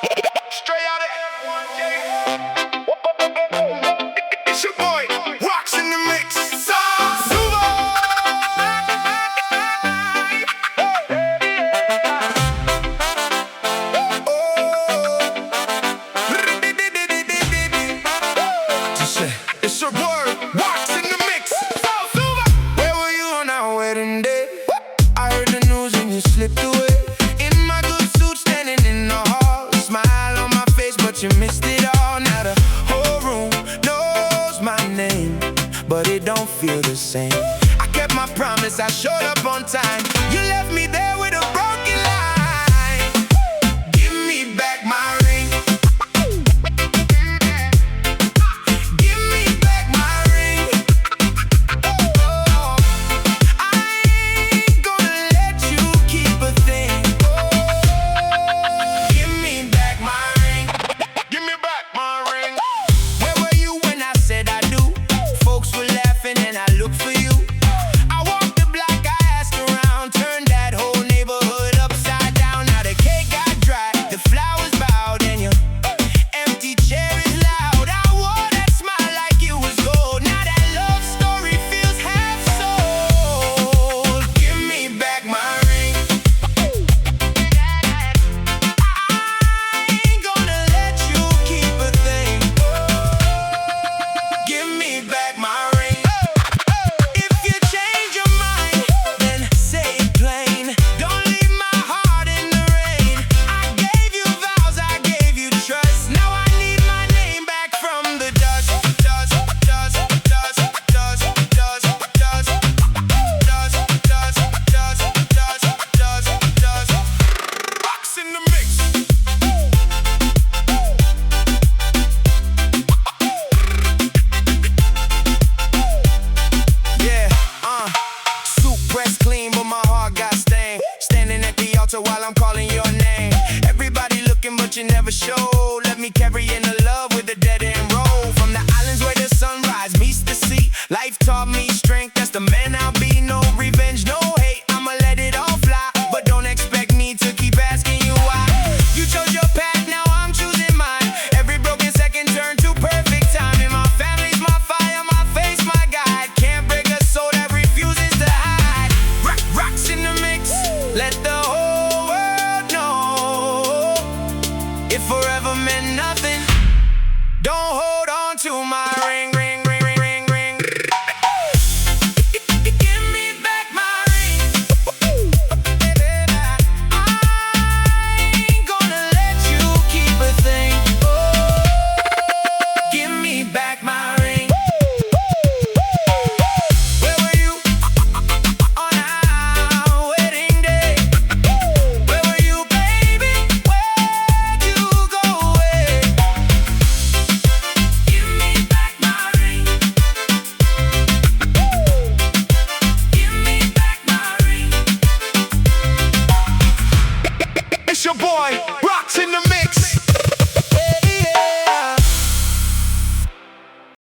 Straight out of it's your boy, Rocks in the mix. It's your boy, Rocks in the mix. Where were you on our wedding day? I heard the news and you slipped away. In my good suit, standing in the hall, smile on my face, but you missed it all. Now the whole room knows my name, but it don't feel the same. I kept my promise, I showed up on time. You left me there with a broken line. Give me back my ring. Give me back my ring. Oh, I ain't gonna let you keep a thing. Oh, give me back my ring. Give me back my ring. Where were you when I said I do? Folks were laughing and I looked for you. I walked the block, I asked around, turned that whole neighborhood upside down. Now the cake got dry, the flowers bowed, and your empty chair is loud. I wore that smile like it was gold. Now that love story feels half sold. Give me back my ring. I ain't gonna let you keep a thing. Give me back my ring. If you change your mind, then say it plain. Don't leave my heart in the rain. I gave you vows, I gave you trust. Now I need my name back from the dust. Dust, dust, dust, dust, dust, dust, dust, dust, dust, dust, dust, dust. Rocks in the mix. Yeah, suit pressed clean, but my heart got stained. Standing at the altar while I'm calling your name. Everybody looking, but you never show. Let me carry in the love with the dead end roll. From the islands where the sunrise meets the sea, life taught me strength. That's the man I'll be. No revenge, no hate. I'ma let it all fly, but don't expect me to keep asking you why. You chose your path, now I'm choosing mine. Every broken second turned to perfect timing. My family's my fire, my faith, my guide. Can't break a soul that refuses to hide. Rocks in the mix, let the whole world know. If forever meant nothing, don't hold on to my ring, ring, ring, ring, ring, ring. Give me back my ring. I ain't gonna let you keep a thing. Oh, give me back my ring. Where were you on our wedding day? Where were you, baby? Where'd you go away? Give me back my ring. Give me back my ring. It's your boy, Rocks in the